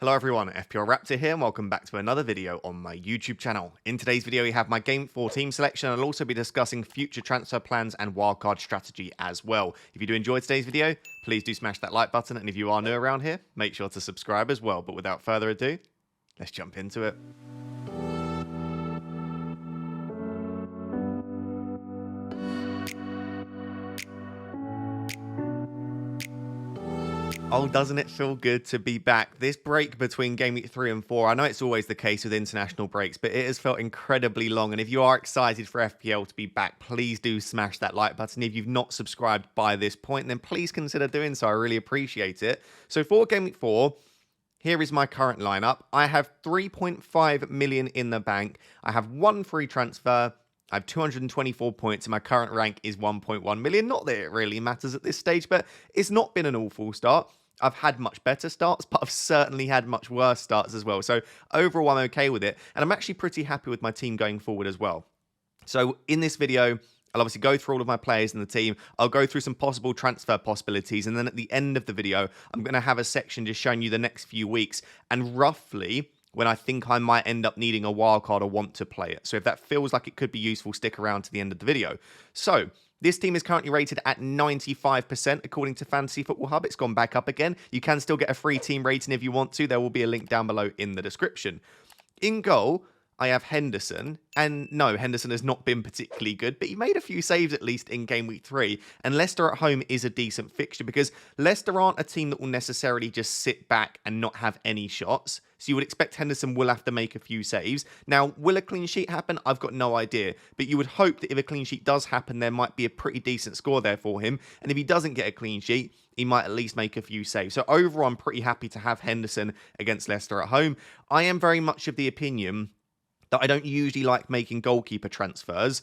Hello everyone, FPL Raptor here and welcome back to another video on my YouTube channel. In today's video we have my Game 4 team selection and I'll also be discussing future transfer plans and wildcard strategy as well. If you do enjoy today's video, please do smash that like button, and if you are new around here, make sure to subscribe as well. But without further ado, let's jump into it. Oh, doesn't it feel good to be back? This break between Game Week 3 and 4, I know it's always the case with international breaks, but it has felt incredibly long. And if you are excited for FPL to be back, please do smash that like button. If you've not subscribed by this point, then please consider doing so. I really appreciate it. So for Game Week 4, here is my current lineup. I have 3.5 million in the bank. I have one free transfer. I have 224 points and my current rank is 1.1 million. Not that it really matters at this stage, but it's not been an awful start. I've had much better starts, but I've certainly had much worse starts as well. So overall, I'm okay with it. And I'm actually pretty happy with my team going forward as well. So in this video, I'll obviously go through all of my players in the team. I'll go through some possible transfer possibilities. And then at the end of the video, I'm going to have a section just showing you the next few weeks and roughly when I think I might end up needing a wildcard or want to play it. So if that feels like it could be useful, stick around to the end of the video. So this team is currently rated at 95% according to Fantasy Football Hub. It's gone back up again. You can still get a free team rating if you want to. There will be a link down below in the description. In goal, I have Henderson, and no, Henderson has not been particularly good, but he made a few saves at least in Game Week 3, and Leicester at home is a decent fixture because Leicester aren't a team that will necessarily just sit back and not have any shots, so you would expect Henderson will have to make a few saves. Now, will a clean sheet happen? I've got no idea, but you would hope that if a clean sheet does happen, there might be a pretty decent score there for him, and if he doesn't get a clean sheet, he might at least make a few saves. So overall, I'm pretty happy to have Henderson against Leicester at home. I am very much of the opinion that I don't usually like making goalkeeper transfers.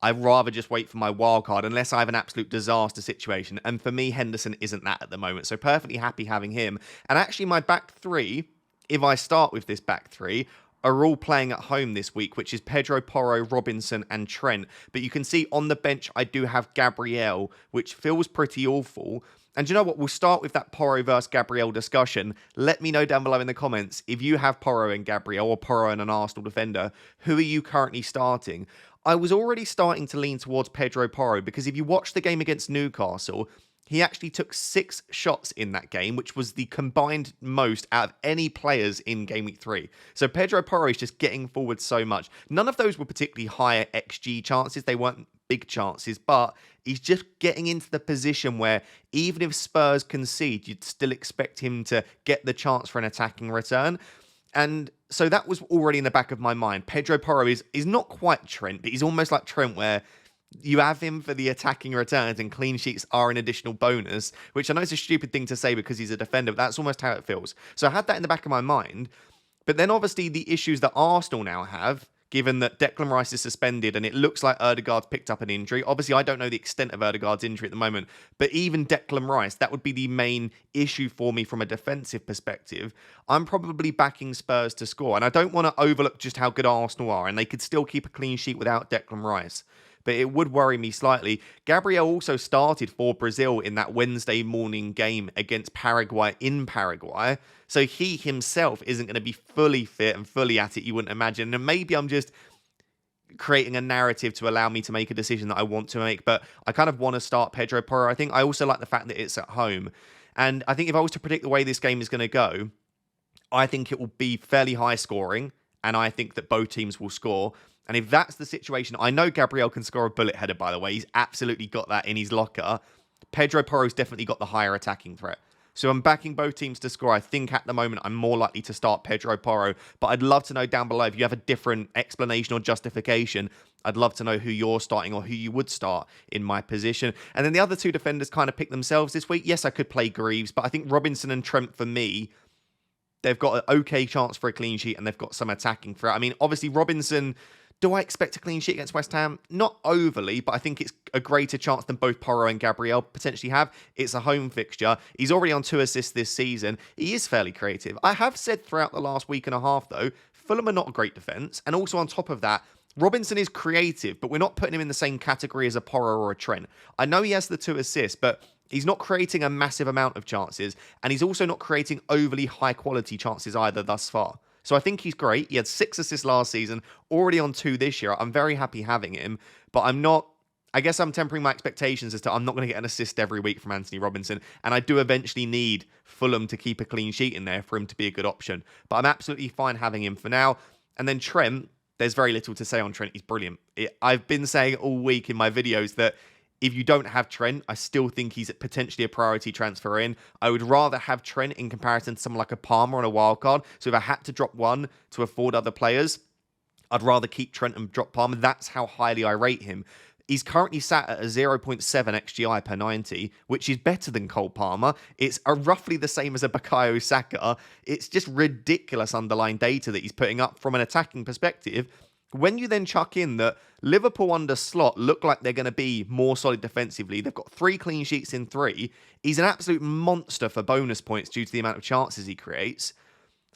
I'd rather just wait for my wildcard unless I have an absolute disaster situation. And for me, Henderson isn't that at the moment. So perfectly happy having him. And actually my back three, if I start with this back three, are all playing at home this week, which is Pedro Porro, Robinson and Trent. But you can see on the bench, I do have Gabriel, which feels pretty awful. And you know what? We'll start with that Porro versus Gabriel discussion. Let me know down below in the comments if you have Porro and Gabriel or Porro and an Arsenal defender. Who are you currently starting? I was already starting to lean towards Pedro Porro because if you watch the game against Newcastle, he actually took 6 shots in that game, which was the combined most out of any players in Game Week 3. So Pedro Porro is just getting forward so much. None of those were particularly higher XG chances. They weren't big chances, but he's just getting into the position where even if Spurs concede, you'd still expect him to get the chance for an attacking return. And so that was already in the back of my mind. Pedro Porro is not quite Trent, but he's almost like Trent where you have him for the attacking returns and clean sheets are an additional bonus, which I know is a stupid thing to say because he's a defender, but that's almost how it feels. So I had that in the back of my mind. But then obviously the issues that Arsenal now have, given that Declan Rice is suspended and it looks like Ødegaard's picked up an injury. Obviously, I don't know the extent of Ødegaard's injury at the moment, but even Declan Rice, that would be the main issue for me from a defensive perspective. I'm probably backing Spurs to score, and I don't want to overlook just how good Arsenal are, and they could still keep a clean sheet without Declan Rice. But it would worry me slightly. Gabriel also started for Brazil in that Wednesday morning game against Paraguay in Paraguay. So he himself isn't going to be fully fit and fully at it, you wouldn't imagine. And maybe I'm just creating a narrative to allow me to make a decision that I want to make. But I kind of want to start Pedro Porro. I think I also like the fact that it's at home. And I think if I was to predict the way this game is going to go, I think it will be fairly high scoring. And I think that both teams will score. And if that's the situation, I know Gabriel can score a bullet header, by the way. He's absolutely got that in his locker. Pedro Porro's definitely got the higher attacking threat. So I'm backing both teams to score. I think at the moment I'm more likely to start Pedro Porro. But I'd love to know down below if you have a different explanation or justification. I'd love to know who you're starting or who you would start in my position. And then the other two defenders kind of pick themselves this week. Yes, I could play Greaves, but I think Robinson and Trent, for me, they've got an okay chance for a clean sheet and they've got some attacking threat. I mean, obviously, Robinson, do I expect a clean sheet against West Ham? Not overly, but I think it's a greater chance than both Porro and Gabriel potentially have. It's a home fixture. He's already on 2 assists this season. He is fairly creative. I have said throughout the last week and a half, though, Fulham are not a great defence. And also on top of that, Robinson is creative, but we're not putting him in the same category as a Porro or a Trent. I know he has the 2 assists, but He's not creating a massive amount of chances, and he's also not creating overly high-quality chances either thus far. So I think he's great. He had 6 assists last season, already on 2 this year. I'm very happy having him, but I guess I'm tempering my expectations as to I'm not going to get an assist every week from Anthony Robinson, and I do eventually need Fulham to keep a clean sheet in there for him to be a good option. But I'm absolutely fine having him for now. And then Trent, there's very little to say on Trent. He's brilliant. I've been saying all week in my videos that if you don't have Trent, I still think he's potentially a priority transfer in. I would rather have Trent in comparison to someone like a Palmer on a wildcard. So if I had to drop one to afford other players, I'd rather keep Trent and drop Palmer. That's how highly I rate him. He's currently sat at a 0.7 XGI per 90, which is better than Cole Palmer. It's roughly the same as a Bukayo Saka. It's just ridiculous underlying data that he's putting up from an attacking perspective. When you then chuck in that Liverpool under Slot look like they're going to be more solid defensively, they've got 3 clean sheets in 3. He's an absolute monster for bonus points due to the amount of chances he creates.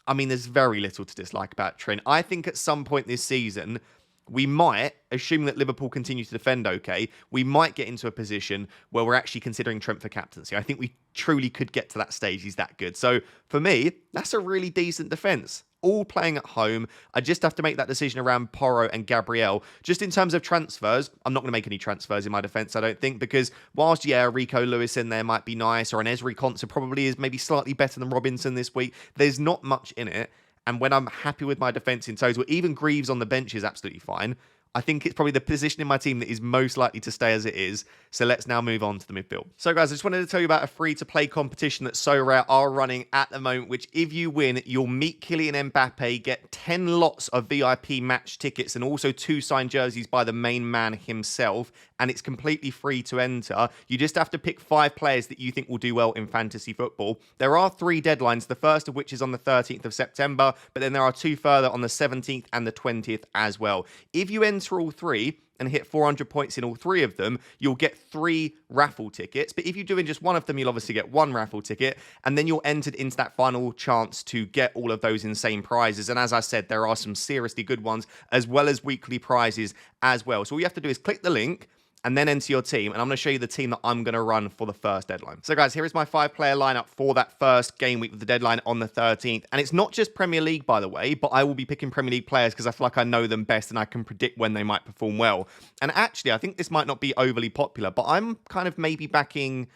I mean, there's very little to dislike about Trent. I think at some point this season, we might, assuming that Liverpool continue to defend okay, we might get into a position where we're actually considering Trent for captaincy. I think we truly could get to that stage. He's that good. So for me, that's a really decent defence. All playing at home. I just have to make that decision around Porro and Gabriel. Just in terms of transfers, I'm not going to make any transfers in my defence, I don't think, because whilst, yeah, Rico Lewis in there might be nice, or an Ezri Konsa probably is maybe slightly better than Robinson this week, there's not much in it. And when I'm happy with my defence in total, even Greaves on the bench is absolutely fine. I think it's probably the position in my team that is most likely to stay as it is. So let's now move on to the midfield. So guys, I just wanted to tell you about a free-to-play competition that SoRare are running at the moment, which if you win, you'll meet Kylian Mbappé, get 10 lots of VIP match tickets and also 2 signed jerseys by the main man himself. And it's completely free to enter. You just have to pick 5 players that you think will do well in fantasy football. There are 3 deadlines, the first of which is on the 13th of September, but then there are 2 further on the 17th and the 20th as well. If you enter all 3 and hit 400 points in all 3 of them, you'll get 3 raffle tickets. But if you do in just one of them, you'll obviously get 1 raffle ticket, and then you're entered into that final chance to get all of those insane prizes. And as I said, there are some seriously good ones, as well as weekly prizes as well. So all you have to do is click the link, and then enter your team. And I'm going to show you the team that I'm going to run for the first deadline. So guys, here is my 5-player lineup for that first game week with the deadline on the 13th. And it's not just Premier League, by the way, but I will be picking Premier League players because I feel like I know them best and I can predict when they might perform well. And actually, I think this might not be overly popular, but I'm kind of maybe backing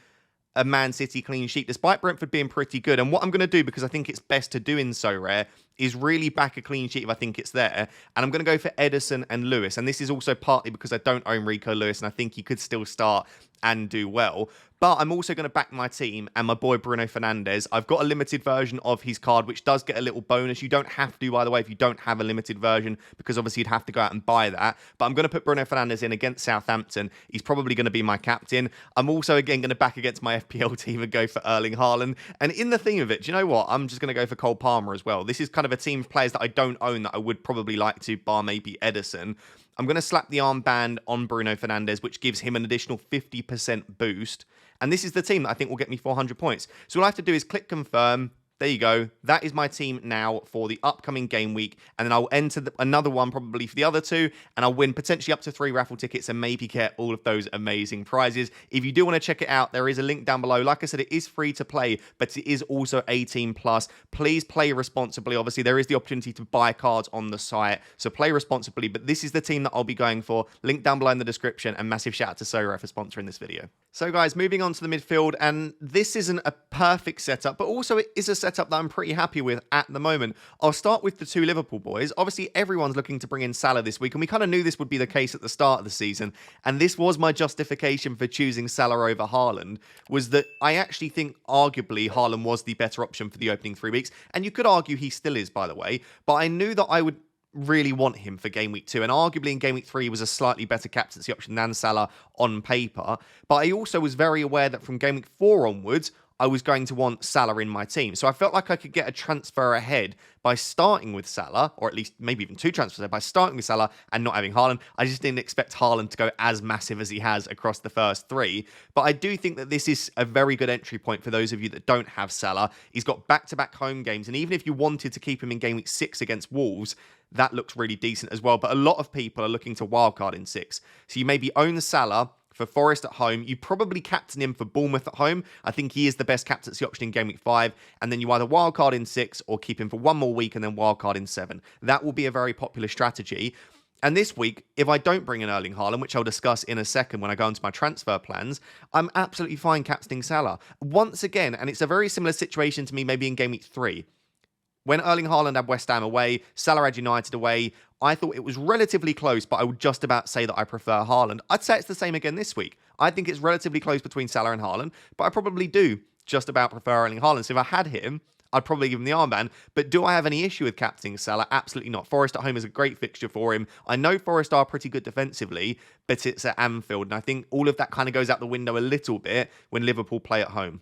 a Man City clean sheet, despite Brentford being pretty good. And what I'm going to do, because I think it's best to do in SoRare, is really back a clean sheet if I think it's there. And I'm going to go for Ederson and Lewis. And this is also partly because I don't own Rico Lewis, and I think he could still start and do well. But I'm also going to back my team and my boy Bruno Fernandes. I've got a limited version of his card, which does get a little bonus. You don't have to, by the way, if you don't have a limited version, because obviously you'd have to go out and buy that. But I'm going to put Bruno Fernandes in against Southampton. He's probably going to be my captain. I'm also, again, going to back against my FPL team and go for Erling Haaland. And in the theme of it, do you know what? I'm just going to go for Cole Palmer as well. This is kind of a team of players that I don't own that I would probably like to, bar maybe Ederson. I'm going to slap the armband on Bruno Fernandes, which gives him an additional 50% boost. And this is the team that I think will get me 400 points. So all I have to do is click confirm. There you go. That is my team now for the upcoming game week. And then I'll enter another one probably for the other 2. And I'll win potentially up to 3 raffle tickets and maybe get all of those amazing prizes. If you do want to check it out, there is a link down below. Like I said, it is free to play, but it is also 18 plus. Please play responsibly. Obviously, there is the opportunity to buy cards on the site. So play responsibly. But this is the team that I'll be going for. Link down below in the description. And massive shout out to SoRare for sponsoring this video. So guys, moving on to the midfield. And this isn't a perfect setup, but also it is a setup that I'm pretty happy with at the moment. I'll start with the 2 Liverpool boys. Obviously, everyone's looking to bring in Salah this week, and we kind of knew this would be the case at the start of the season. And this was my justification for choosing Salah over Haaland, was that I actually think arguably Haaland was the better option for the opening 3 weeks. And you could argue he still is, by the way, but I knew that I would really want him for game week 2, and arguably in game week 3 was a slightly better captaincy option than Salah on paper. But I also was very aware that from game week 4 onwards, I was going to want Salah in my team. So I felt like I could get a transfer ahead by starting with Salah, or at least maybe even 2 transfers ahead by starting with Salah and not having Haaland. I just didn't expect Haaland to go as massive as he has across the first 3. But I do think that this is a very good entry point for those of you that don't have Salah. He's got back-to-back home games, and even if you wanted to keep him in game week 6 against Wolves, that looks really decent as well. But a lot of people are looking to wildcard in 6. So you maybe own Salah for Forest at home. You probably captain him for Bournemouth at home. I think he is the best captaincy option in Game Week 5. And then you either wildcard in 6 or keep him for one more week and then wildcard in 7. That will be a very popular strategy. And this week, if I don't bring in Erling Haaland, which I'll discuss in a second when I go into my transfer plans, I'm absolutely fine captaining Salah. Once again, and it's a very similar situation to me maybe in Game Week 3. When Erling Haaland had West Ham away, Salah had United away, I thought it was relatively close, but I would just about say that I prefer Haaland. I'd say it's the same again this week. I think it's relatively close between Salah and Haaland, but I probably do just about prefer Erling Haaland. So if I had him, I'd probably give him the armband. But do I have any issue with captaining Salah? Absolutely not. Forest at home is a great fixture for him. I know Forest are pretty good defensively, but it's at Anfield. And I think all of that kind of goes out the window a little bit when Liverpool play at home.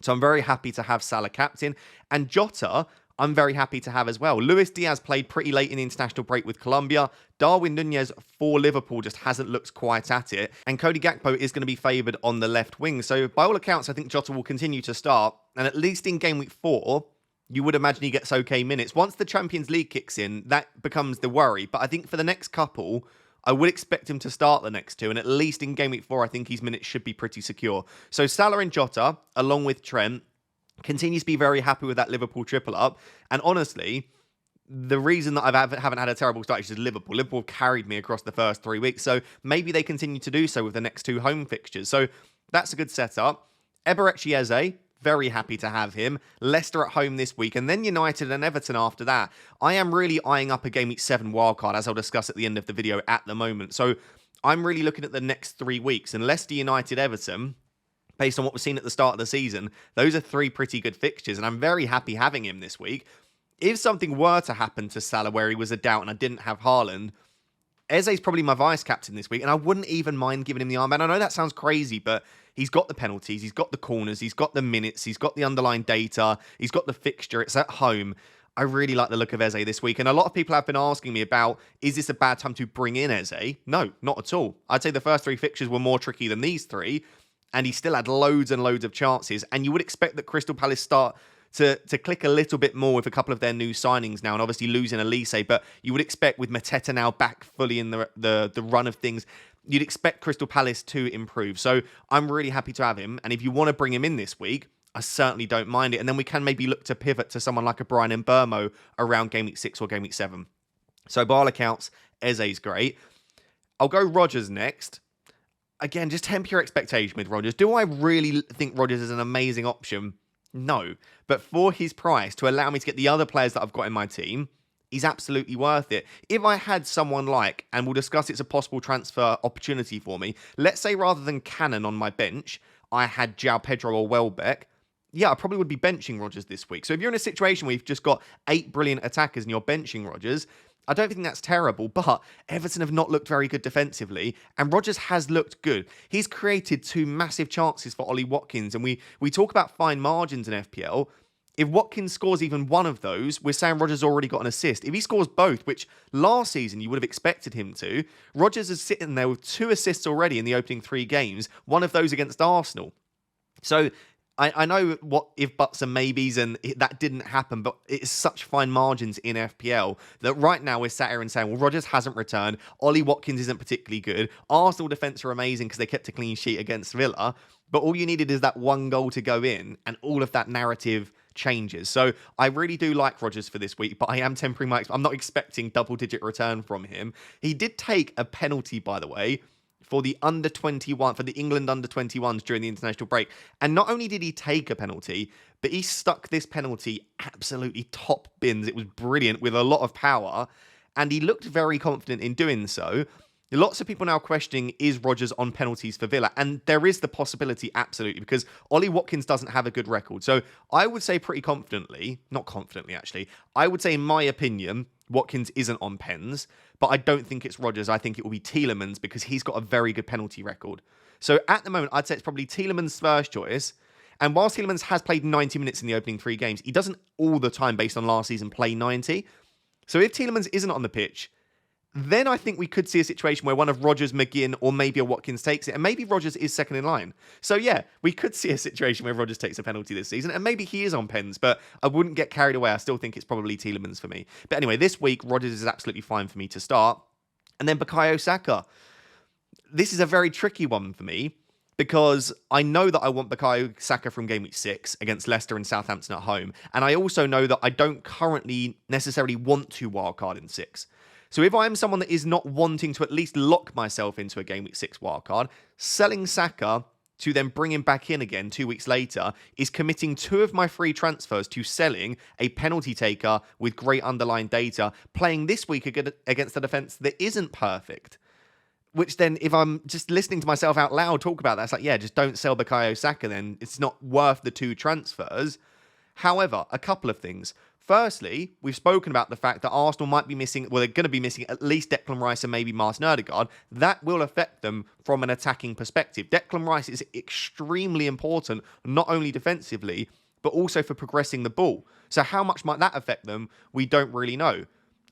So I'm very happy to have Salah captain. And Jota, I'm very happy to have as well. Luis Diaz played pretty late in the international break with Colombia. Darwin Nunez for Liverpool just hasn't looked quite at it. And Cody Gakpo is going to be favoured on the left wing. So by all accounts, I think Jota will continue to start. And at least in Game Week 4, you would imagine he gets okay minutes. Once the Champions League kicks in, that becomes the worry. But I think for the next couple, I would expect him to start the next two. And at least in Game Week 4, I think his minutes should be pretty secure. So Salah and Jota, along with Trent, continues to be very happy with that Liverpool triple up. And honestly, the reason that I haven't had a terrible start is just Liverpool. Liverpool carried me across the first 3 weeks. So maybe they continue to do so with the next two home fixtures. So that's a good setup. Eberechi Eze, very happy to have him. Leicester at home this week. And then United and Everton after that. I am really eyeing up a Game Week 7 wildcard, as I'll discuss at the end of the video at the moment. So I'm really looking at the next 3 weeks. And Leicester, United, Everton, based on what we've seen at the start of the season, those are 3 pretty good fixtures, and I'm very happy having him this week. If something were to happen to Salah where he was a doubt and I didn't have Haaland, Eze's probably my vice captain this week, and I wouldn't even mind giving him the armband. I know that sounds crazy, but he's got the penalties, he's got the corners, he's got the minutes, he's got the underlying data, he's got the fixture, it's at home. I really like the look of Eze this week, and a lot of people have been asking me about, is this a bad time to bring in Eze? No, not at all. I'd say the first 3 fixtures were more tricky than these 3, and he still had loads and loads of chances. And you would expect that Crystal Palace start to click a little bit more with a couple of their new signings now, and obviously losing Elise. But you would expect with Mateta now back fully in the run of things, you'd expect Crystal Palace to improve. So I'm really happy to have him. And if you want to bring him in this week, I certainly don't mind it. And then we can maybe look to pivot to someone like a Brian Mbeumo around Game Week 6 or Game Week 7. So by all accounts, Eze's great. I'll go Rodgers next. Again, just temper your expectation with Rodgers. Do I really think Rodgers is an amazing option? No. But for his price, to allow me to get the other players that I've got in my team, he's absolutely worth it. If I had someone like, and we'll discuss it's a possible transfer opportunity for me, let's say rather than Cannon on my bench, I had João Pedro or Welbeck, yeah, I probably would be benching Rodgers this week. So if you're in a situation where you've just got 8 brilliant attackers and you're benching Rodgers, I don't think that's terrible, but Everton have not looked very good defensively, and Rodgers has looked good. He's created 2 massive chances for Ollie Watkins, and we talk about fine margins in FPL. If Watkins scores even one of those, we're saying Rodgers already got an assist. If he scores both, which last season you would have expected him to, Rodgers is sitting there with 2 assists already in the opening 3 games, one of those against Arsenal. So I know what if buts and maybes, and that didn't happen, but it's such fine margins in FPL that right now we're sat here and saying, well, Rodgers hasn't returned. Ollie Watkins isn't particularly good. Arsenal defence are amazing because they kept a clean sheet against Villa, but all you needed is that 1 goal to go in, and all of that narrative changes. So I really do like Rodgers for this week, but I am tempering I'm not expecting double-digit return from him. He did take a penalty, by the way, for the under-21, for the England under-21s during the international break. And not only did he take a penalty, but he stuck this penalty absolutely top bins. It was brilliant with a lot of power, and he looked very confident in doing so. Lots of people now questioning, is Rodgers on penalties for Villa? And there is the possibility, absolutely, because Ollie Watkins doesn't have a good record. So I would say pretty confidently, not confidently actually, I would say in my opinion, Watkins isn't on pens, but I don't think it's Rodgers. I think it will be Tielemans because he's got a very good penalty record. So at the moment, I'd say it's probably Tielemans' first choice. And whilst Tielemans has played 90 minutes in the opening 3 games, he doesn't all the time, based on last season, play 90. So if Tielemans isn't on the pitch, then I think we could see a situation where one of Rodgers, McGinn, or maybe a Watkins takes it. And maybe Rodgers is second in line. So yeah, we could see a situation where Rodgers takes a penalty this season. And maybe he is on pens, but I wouldn't get carried away. I still think it's probably Tielemans for me. But anyway, this week, Rodgers is absolutely fine for me to start. And then Bukayo Saka. this is a very tricky one for me because I know that I want Bukayo Saka from Game Week 6 against Leicester and Southampton at home. And I also know that I don't currently necessarily want to wildcard in 6. So if I am someone that is not wanting to at least lock myself into a Game Week 6 wildcard, selling Saka to then bring him back in again 2 weeks later is committing 2 of my free transfers to selling a penalty taker with great underlying data, playing this week against a defence that isn't perfect. Which then, if I'm just listening to myself out loud talk about that, it's like, yeah, just don't sell Bukayo Saka then. It's not worth the 2 transfers. However, a couple of things. Firstly, we've spoken about the fact that Arsenal might be missing, well, they're going to be missing at least Declan Rice and maybe Martin Odegaard. That will affect them from an attacking perspective. Declan Rice is extremely important, not only defensively, but also for progressing the ball. So how much might that affect them? We don't really know.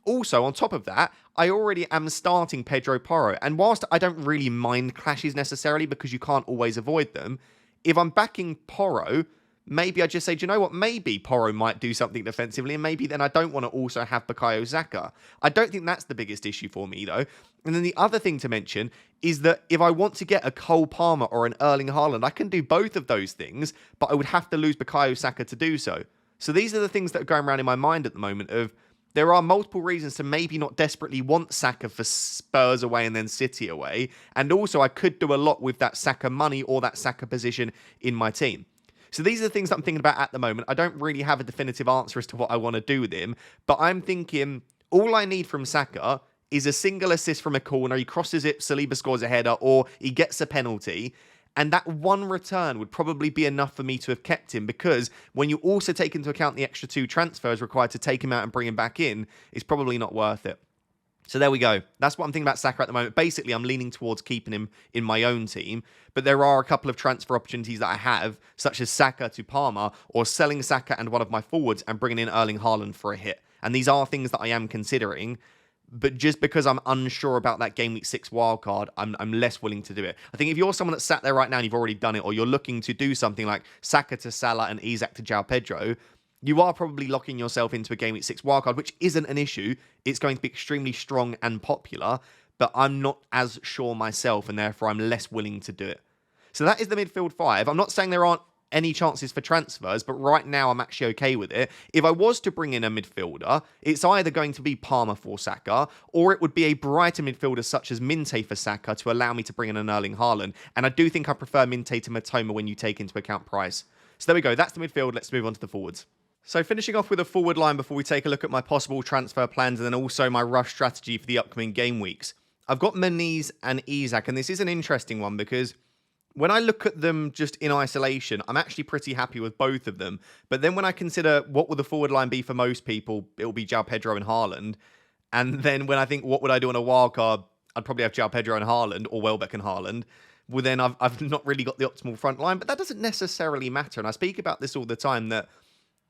Also, on top of that, I already am starting Pedro Porro. And whilst I don't really mind clashes necessarily because you can't always avoid them, if I'm backing Porro, maybe I just say, do you know what? Maybe Porro might do something defensively, and maybe then I don't want to also have Bukayo Saka. I don't think that's the biggest issue for me, though. And then the other thing to mention is that if I want to get a Cole Palmer or an Erling Haaland, I can do both of those things, but I would have to lose Bukayo Saka to do so. So these are the things that are going around in my mind at the moment of, there are multiple reasons to maybe not desperately want Saka for Spurs away and then City away. And also, I could do a lot with that Saka money or that Saka position in my team. So these are the things that I'm thinking about at the moment. I don't really have a definitive answer as to what I want to do with him. But I'm thinking all I need from Saka is a single assist from a corner. He crosses it, Saliba scores a header, or he gets a penalty. And that one return would probably be enough for me to have kept him, because when you also take into account the extra 2 transfers required to take him out and bring him back in, it's probably not worth it. So there we go. That's what I'm thinking about Saka at the moment. Basically, I'm leaning towards keeping him in my own team, but there are a couple of transfer opportunities that I have, such as Saka to Parma, or selling Saka and one of my forwards and bringing in Erling Haaland for a hit. And these are things that I am considering. But just because I'm unsure about that Game Week 6 wildcard, I'm less willing to do it. I think if you're someone that's sat there right now and you've already done it, or you're looking to do something like Saka to Salah and Isak to João Pedro, you are probably locking yourself into a Game Week 6 wildcard, which isn't an issue. It's going to be extremely strong and popular, but I'm not as sure myself, and therefore I'm less willing to do it. So that is the midfield 5. I'm not saying there aren't any chances for transfers, but right now I'm actually okay with it. If I was to bring in a midfielder, it's either going to be Palmer for Saka, or it would be a brighter midfielder such as Minte for Saka to allow me to bring in an Erling Haaland. And I do think I prefer Minte to Matoma when you take into account price. So there we go. That's the midfield. Let's move on to the forwards. So finishing off with a forward line before we take a look at my possible transfer plans and then also my rough strategy for the upcoming game weeks. I've got Menez and Isak, and this is an interesting one because when I look at them just in isolation, I'm actually pretty happy with both of them. But then when I consider what would the forward line be for most people, it'll be João Pedro and Haaland. And then when I think, what would I do on a wildcard? I'd probably have João Pedro and Haaland, or Welbeck and Haaland. Well, then I've not really got the optimal front line, but that doesn't necessarily matter. And I speak about this all the time, that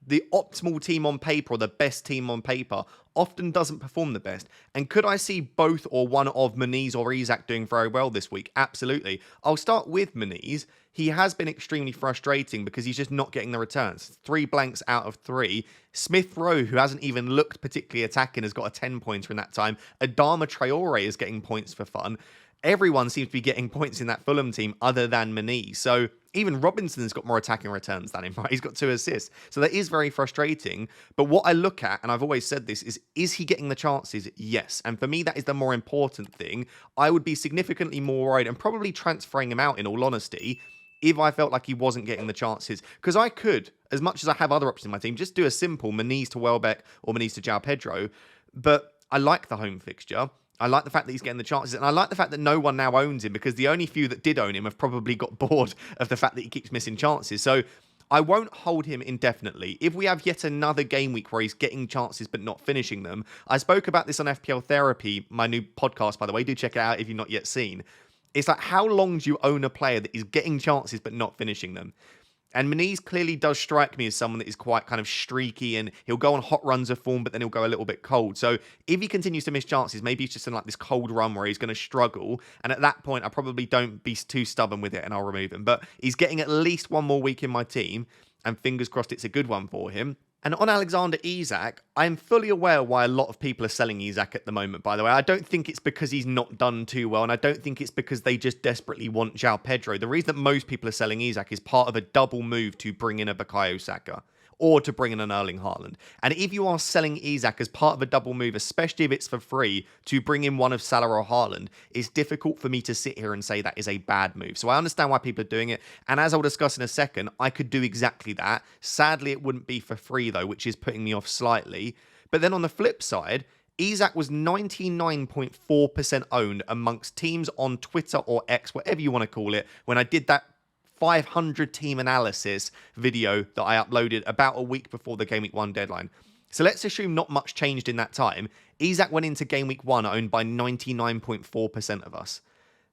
the optimal team on paper, or the best team on paper, often doesn't perform the best. And could I see both or one of Menez or Isak doing very well this week? Absolutely. I'll start with Menez. He has been extremely frustrating because he's just not getting the returns. 3 blanks out of 3. Smith Rowe, who hasn't even looked particularly attacking, has got a 10-pointer in that time. Adama Traore is getting points for fun. Everyone seems to be getting points in that Fulham team other than Menez. So even Robinson's got more attacking returns than him, right? He's got 2 assists. So that is very frustrating. But what I look at, and I've always said this, is he getting the chances? Yes. And for me, that is the more important thing. I would be significantly more worried and probably transferring him out, in all honesty, if I felt like he wasn't getting the chances. Because I could, as much as I have other options in my team, just do a simple Menez to Welbeck or Menez to João Pedro. But I like the home fixture. I like the fact that he's getting the chances, and I like the fact that no one now owns him, because the only few that did own him have probably got bored of the fact that he keeps missing chances. So I won't hold him indefinitely. If we have yet another game week where he's getting chances but not finishing them, I spoke about this on FPL Therapy, my new podcast, by the way. Do check it out if you've not yet seen. It's like, how long do you own a player that is getting chances but not finishing them? And Menez clearly does strike me as someone that is quite kind of streaky, and he'll go on hot runs of form, but then he'll go a little bit cold. So if he continues to miss chances, maybe he's just in like this cold run where he's going to struggle. And at that point, I probably don't be too stubborn with it and I'll remove him. But he's getting at least one more week in my team, and fingers crossed it's a good one for him. And on Alexander Isak, I'm fully aware why a lot of people are selling Isak at the moment, by the way. I don't think it's because he's not done too well, and I don't think it's because they just desperately want João Pedro. The reason that most people are selling Isak is part of a double move to bring in a Bukayo Saka or to bring in an Erling Haaland. And if you are selling Isak as part of a double move, especially if it's for free, to bring in one of Salah or Haaland, it's difficult for me to sit here and say that is a bad move. So I understand why people are doing it. And as I'll discuss in a second, I could do exactly that. Sadly, it wouldn't be for free, though, which is putting me off slightly. But then on the flip side, Isak was 99.4% owned amongst teams on Twitter or X, whatever you want to call it, when I did that 500 team analysis video that I uploaded about a week before the Game Week 1 deadline. So let's assume not much changed in that time. Isak went into Game Week 1 owned by 99.4% of us.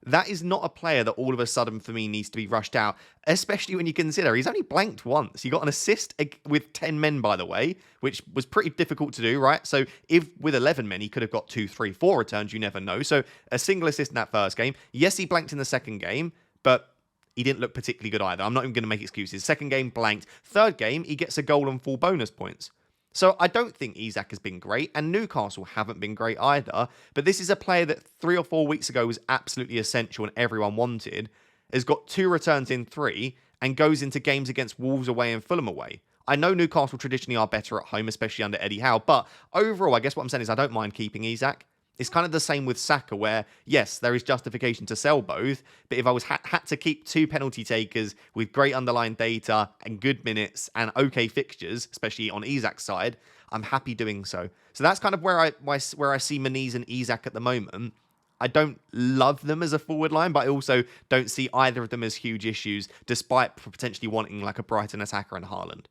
That is not a player that all of a sudden for me needs to be rushed out, especially when you consider he's only blanked once. He got an assist with 10 men, by the way, which was pretty difficult to do, right? So if with 11 men, he could have got 2, 3, 4 returns, you never know. So a single assist in that first game. Yes, he blanked in the second game, but he didn't look particularly good either. I'm not even going to make excuses. Second game, blanked. Third game, he gets a goal and 4 bonus points. So I don't think Isak has been great, and Newcastle haven't been great either. But this is a player that 3 or 4 weeks ago was absolutely essential and everyone wanted, has got 2 returns in 3, and goes into games against Wolves away and Fulham away. I know Newcastle traditionally are better at home, especially under Eddie Howe, but overall, I guess what I'm saying is I don't mind keeping Isak. It's kind of the same with Saka, where, yes, there is justification to sell both, but if I was had to keep 2 penalty takers with great underlying data and good minutes and okay fixtures, especially on Isak's side, I'm happy doing so. So that's kind of where I see Maniz and Isak at the moment. I don't love them as a forward line, but I also don't see either of them as huge issues, despite potentially wanting like a Brighton attacker and Haaland.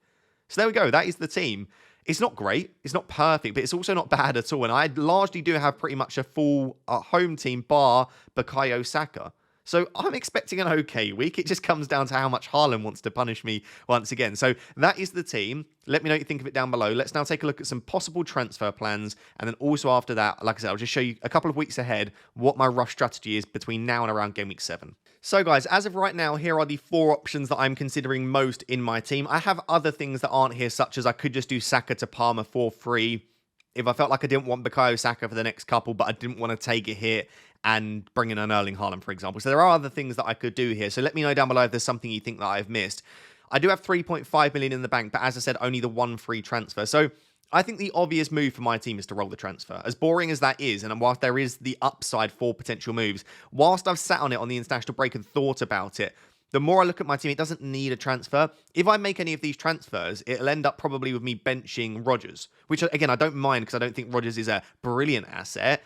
So there we go. That is the team. It's not great, it's not perfect, but it's also not bad at all. And I largely do have pretty much a full home team bar Bukayo Saka. So I'm expecting an okay week. It just comes down to how much Haaland wants to punish me once again. So that is the team. Let me know what you think of it down below. Let's now take a look at some possible transfer plans. And then also after that, like I said, I'll just show you a couple of weeks ahead what my rush strategy is between now and around Game Week 7. So guys, as of right now, here are the 4 options that I'm considering most in my team. I have other things that aren't here, such as I could just do Saka to Palmer for free if I felt like I didn't want Bukayo Saka for the next couple, but I didn't want to take a hit and bring in an Erling Haaland, for example. So there are other things that I could do here. So let me know down below if there's something you think that I've missed. I do have 3.5 million in the bank, but as I said, only the 1 free transfer. So I think the obvious move for my team is to roll the transfer. As boring as that is, and whilst there is the upside for potential moves, whilst I've sat on it on the international break and thought about it, the more I look at my team, it doesn't need a transfer. If I make any of these transfers, it'll end up probably with me benching Rodgers, which, again, I don't mind because I don't think Rodgers is a brilliant asset.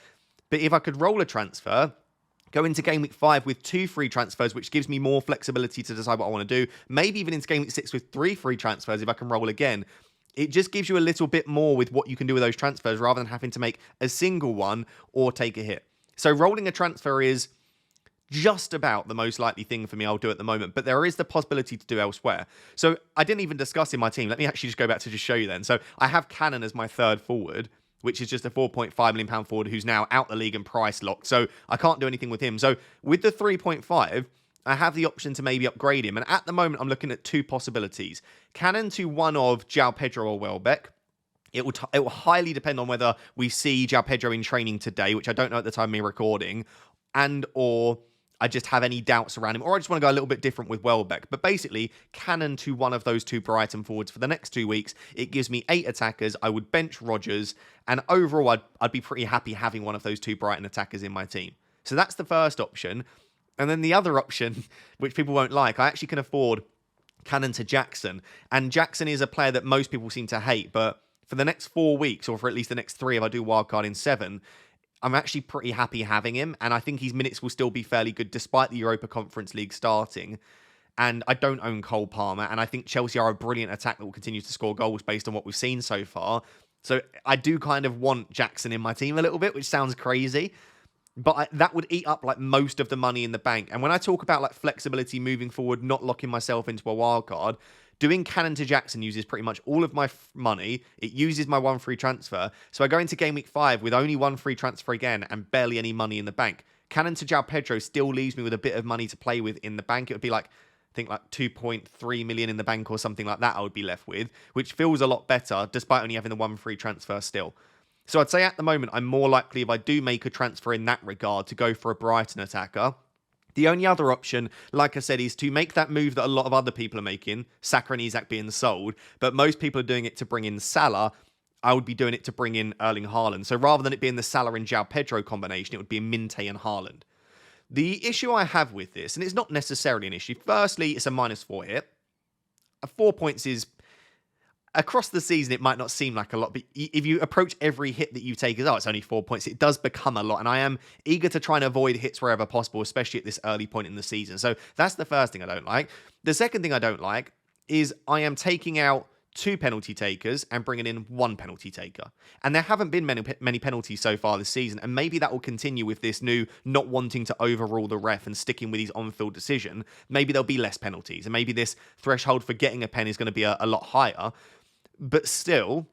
But if I could roll a transfer, go into Game Week 5 with 2 free transfers, which gives me more flexibility to decide what I want to do, maybe even into Game Week 6 with 3 free transfers if I can roll again, it just gives you a little bit more with what you can do with those transfers rather than having to make a single one or take a hit. So rolling a transfer is just about the most likely thing for me I'll do at the moment, but there is the possibility to do elsewhere. So I didn't even discuss in my team. Let me actually just go back to just show you then. So I have Cannon as my 3rd forward, which is just a £4.5 million forward who's now out the league and price locked. So I can't do anything with him. So with the 3.5, I have the option to maybe upgrade him. And at the moment, I'm looking at 2 possibilities. Cannon to one of João Pedro or Welbeck. It will highly depend on whether we see João Pedro in training today, which I don't know at the time of me recording, and or I just have any doubts around him, or I just want to go a little bit different with Welbeck. But basically, Cannon to one of those 2 Brighton forwards for the next 2 weeks. It gives me 8 attackers. I would bench Rodgers, and overall, I'd be pretty happy having one of those 2 Brighton attackers in my team. So that's the first option. And then the other option, which people won't like, I actually can afford Cannon to Jackson. And Jackson is a player that most people seem to hate, but for the next 4 weeks, or for at least the next 3 if I do wildcard in 7, I'm actually pretty happy having him, and I think his minutes will still be fairly good despite the Europa Conference League starting. And I don't own Cole Palmer, and I think Chelsea are a brilliant attack that will continue to score goals based on what we've seen so far. So I do kind of want Jackson in my team a little bit, which sounds crazy, but that would eat up like most of the money in the bank. And when I talk about like flexibility moving forward, not locking myself into a wild card, doing Cannon to Jackson uses pretty much all of my money. It uses my 1 free transfer. So I go into Game Week 5 with only 1 free transfer again and barely any money in the bank. Cannon to João Pedro still leaves me with a bit of money to play with in the bank. It would be like think like 2.3 million in the bank or something like that I would be left with, which feels a lot better despite only having the one free transfer still. So I'd say at the moment, I'm more likely, if I do make a transfer in that regard, to go for a Brighton attacker. The only other option, like I said, is to make that move that a lot of other people are making, Saka and Isak being sold, but most people are doing it to bring in Salah. I would be doing it to bring in Erling Haaland. So rather than it being the Salah and João Pedro combination, it would be Minte and Haaland. The issue I have with this, and it's not necessarily an issue, firstly, it's a -4 hit. 4 points is, across the season, it might not seem like a lot, but if you approach every hit that you take as, oh, it's only 4 points, it does become a lot. And I am eager to try and avoid hits wherever possible, especially at this early point in the season. So that's the first thing I don't like. The second thing I don't like is I am taking out 2 penalty takers and bringing in 1 penalty taker. And there haven't been many penalties so far this season, and maybe that will continue with this new not wanting to overrule the ref and sticking with his on-field decision. Maybe there'll be less penalties, and maybe this threshold for getting a pen is going to be a lot higher. But still,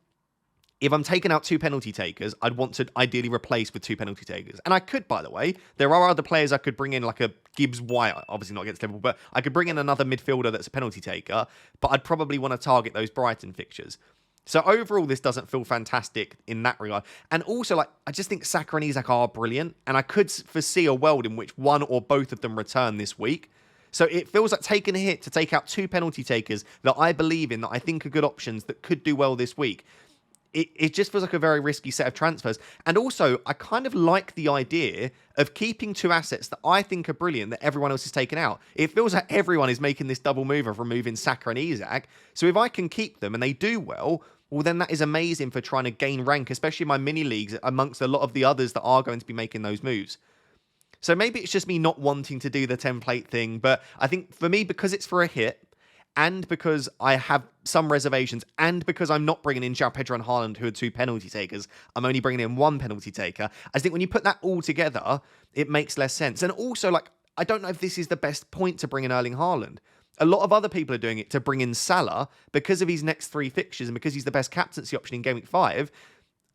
if I'm taking out 2 penalty takers, I'd want to ideally replace with 2 penalty takers. And I could, by the way, there are other players I could bring in, like a Gibbs White, obviously not against Liverpool, but I could bring in another midfielder that's a penalty taker, but I'd probably want to target those Brighton fixtures. So overall, this doesn't feel fantastic in that regard. And also, like, I just think Saka and Isak are brilliant, and I could foresee a world in which one or both of them return this week. So it feels like taking a hit to take out 2 penalty takers that I believe in, that I think are good options that could do well this week. It just feels like a very risky set of transfers. And also, I kind of like the idea of keeping 2 assets that I think are brilliant that everyone else is taking out. It feels like everyone is making this double move of removing Saka and Isak. So if I can keep them and they do well, then that is amazing for trying to gain rank, especially in my mini leagues amongst a lot of the others that are going to be making those moves. So maybe it's just me not wanting to do the template thing. But I think for me, because it's for a hit, and because I have some reservations, and because I'm not bringing in João Pedro and Haaland, who are 2 penalty takers, I'm only bringing in 1 penalty taker. I think when you put that all together, it makes less sense. And also, like, I don't know if this is the best point to bring in Erling Haaland. A lot of other people are doing it to bring in Salah because of his next 3 fixtures and because he's the best captaincy option in Game Week 5.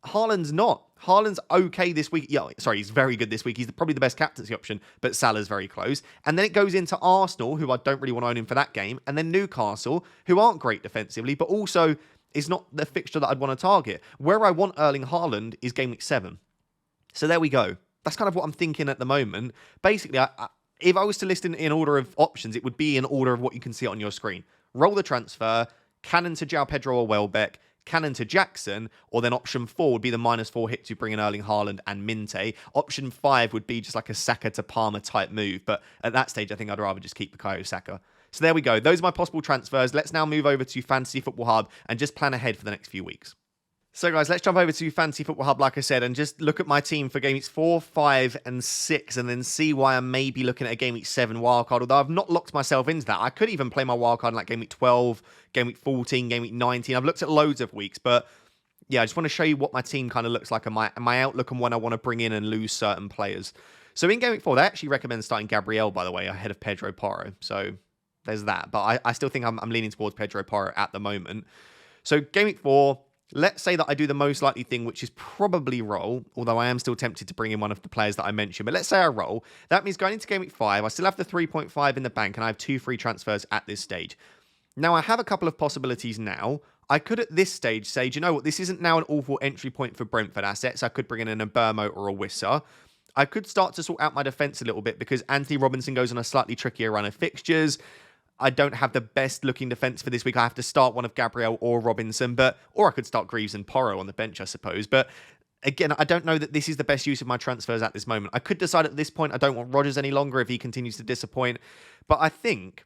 Haaland's not. Haaland's okay this week. Yeah, sorry, he's very good this week. He's probably the best captaincy option, but Salah's very close. And then it goes into Arsenal, who I don't really want to own him for that game, and then Newcastle, who aren't great defensively, but also is not the fixture that I'd want to target. Where I want Erling Haaland is Game Week 7. So there we go. That's kind of what I'm thinking at the moment. Basically, if I was to list in order of options, it would be in order of what you can see on your screen. Roll the transfer, Cannon to João Pedro or Welbeck, Cannon to Jackson, or then option 4 would be the -4 hit to bring in Erling Haaland and Minte. Option 5 would be just like a Saka to Palmer type move, but at that stage, I think I'd rather just keep Bukayo Saka. So there we go. Those are my possible transfers. Let's now move over to Fantasy Football Hub and just plan ahead for the next few weeks. So guys, let's jump over to Fantasy Football Hub, like I said, and just look at my team for Game Weeks 4, 5, and 6, and then see why I may be looking at a Game Week 7 wildcard, although I've not locked myself into that. I could even play my wildcard in like Game Week 12, Game Week 14, Game Week 19. I've looked at loads of weeks, but yeah, I just want to show you what my team kind of looks like and my outlook on when I want to bring in and lose certain players. So in Game Week 4, they actually recommend starting Gabriel, by the way, ahead of Pedro Porro. So there's that, but I still think I'm leaning towards Pedro Porro at the moment. So Game Week 4... let's say that I do the most likely thing, which is probably roll, although I am still tempted to bring in one of the players that I mentioned. But let's say I roll. That means going into Game Week 5, I still have the 3.5 in the bank, and I have 2 free transfers at this stage. Now, I have a couple of possibilities now. I could, at this stage, say, do you know what? This isn't now an awful entry point for Brentford assets. I could bring in an Mbappé or a Wissa. I could start to sort out my defence a little bit because Anthony Robinson goes on a slightly trickier run of fixtures. I don't have the best looking defence for this week. I have to start one of Gabriel or Robinson, or I could start Greaves and Porro on the bench, I suppose. But again, I don't know that this is the best use of my transfers at this moment. I could decide at this point I don't want Rodgers any longer if he continues to disappoint. But I think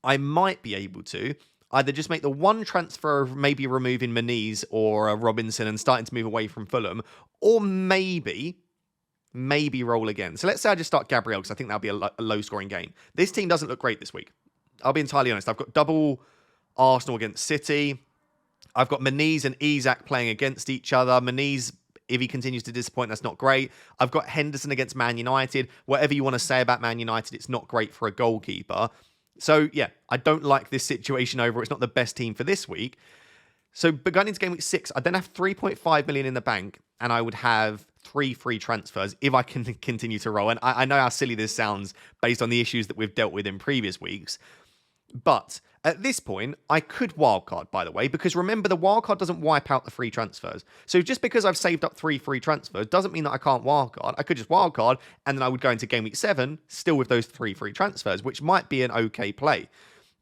I might be able to either just make the one transfer of maybe removing Moniz or Robinson and starting to move away from Fulham, or maybe roll again. So let's say I just start Gabriel because I think that'll be a low-scoring game. This team doesn't look great this week. I'll be entirely honest. I've got double Arsenal against City. I've got Moniz and Isak playing against each other. Moniz, if he continues to disappoint, that's not great. I've got Henderson against Man United. Whatever you want to say about Man United, it's not great for a goalkeeper. So, yeah, I don't like this situation overall. It's not the best team for this week. So, going into Game Week 6, I then have 3.5 million in the bank, and I would have 3 free transfers if I can continue to roll. And I know how silly this sounds based on the issues that we've dealt with in previous weeks. But at this point, I could wildcard, by the way, because remember, the wildcard doesn't wipe out the free transfers. So just because I've saved up 3 free transfers doesn't mean that I can't wildcard. I could just wildcard, and then I would go into Game Week 7 still with those 3 free transfers, which might be an okay play.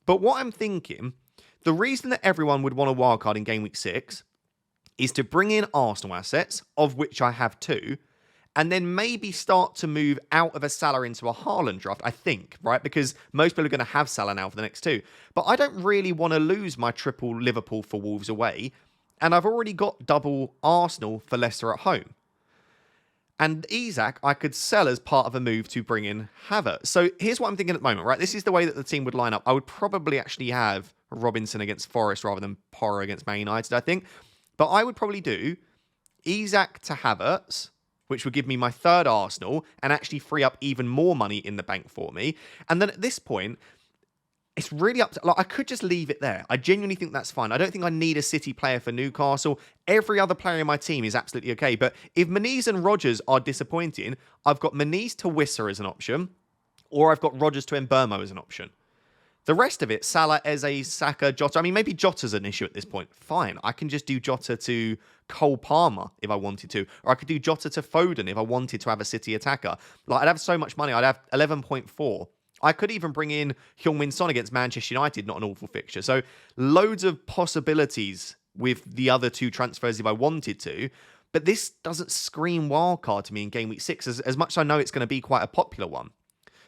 But what I'm thinking, the reason that everyone would want a wildcard in Game Week 6 is to bring in Arsenal assets, of which I have 2, and then maybe start to move out of a Salah into a Haaland draft, I think, right? Because most people are going to have Salah now for the next 2. But I don't really want to lose my triple Liverpool for Wolves away, and I've already got double Arsenal for Leicester at home. And Isak, I could sell as part of a move to bring in Havertz. So here's what I'm thinking at the moment, right? This is the way that the team would line up. I would probably actually have Robinson against Forest rather than Porro against Man United, I think. But I would probably do Isak to Havertz, which would give me my 3rd Arsenal and actually free up even more money in the bank for me. And then at this point, it's really up to... Like, I could just leave it there. I genuinely think that's fine. I don't think I need a City player for Newcastle. Every other player in my team is absolutely okay. But if Moniz and Rodgers are disappointing, I've got Moniz to Wissa as an option, or I've got Rodgers to Mbeumo as an option. The rest of it, Salah, Eze, Saka, Jota. I mean, maybe Jota's an issue at this point. Fine. I can just do Jota to Cole Palmer if I wanted to. Or I could do Jota to Foden if I wanted to have a City attacker. Like, I'd have so much money. I'd have 11.4. I could even bring in Heung-min Son against Manchester United. Not an awful fixture. So, loads of possibilities with the other 2 transfers if I wanted to. But this doesn't scream wildcard to me in Game Week 6, as much as I know it's going to be quite a popular one.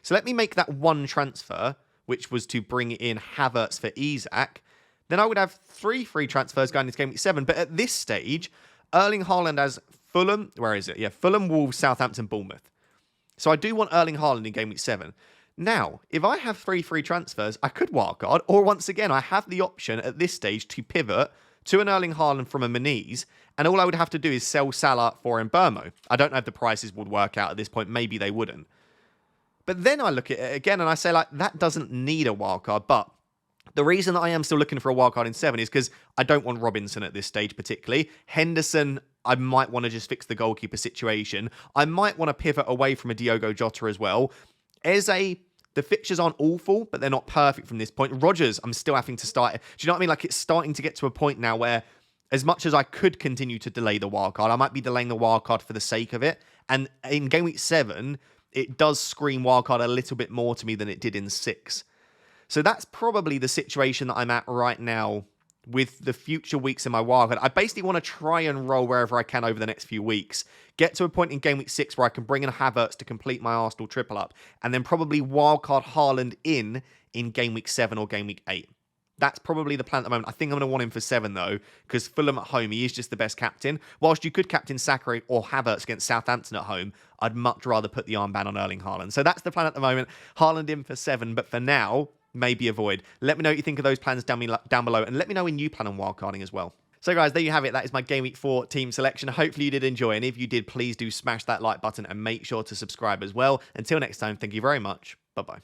So, let me make that one transfer, which was to bring in Havertz for Isak. Then I would have 3 free transfers going into Game Week 7. But at this stage, Erling Haaland has Fulham. Where is it? Yeah, Fulham, Wolves, Southampton, Bournemouth. So I do want Erling Haaland in Game Week 7. Now, if I have 3 free transfers, I could wildcard. Or once again, I have the option at this stage to pivot to an Erling Haaland from a Moniz. And all I would have to do is sell Salah for Mbeumo. I don't know if the prices would work out at this point. Maybe they wouldn't. But then I look at it again and I say, like, that doesn't need a wildcard. But the reason that I am still looking for a wildcard in 7 is because I don't want Robinson at this stage particularly. Henderson, I might want to just fix the goalkeeper situation. I might want to pivot away from a Diogo Jota as well. Eze, the fixtures aren't awful, but they're not perfect from this point. Rodgers, I'm still having to start. Do you know what I mean? Like, it's starting to get to a point now where as much as I could continue to delay the wildcard, I might be delaying the wildcard for the sake of it. And in Game Week 7... it does scream wildcard a little bit more to me than it did in 6. So that's probably the situation that I'm at right now with the future weeks in my wildcard. I basically want to try and roll wherever I can over the next few weeks. Get to a point in Game Week 6 where I can bring in Havertz to complete my Arsenal triple up. And then probably wildcard Haaland in Game Week 7 or Game Week 8. That's probably the plan at the moment. I think I'm going to want him for 7, though, because Fulham at home, he is just the best captain. Whilst you could captain Saka or Havertz against Southampton at home, I'd much rather put the armband on Erling Haaland. So that's the plan at the moment. Haaland in for 7, but for now, maybe avoid. Let me know what you think of those plans down below, and let me know when you plan on wildcarding as well. So guys, there you have it. That is my Game Week 4 team selection. Hopefully you did enjoy, and if you did, please do smash that like button and make sure to subscribe as well. Until next time, thank you very much. Bye-bye.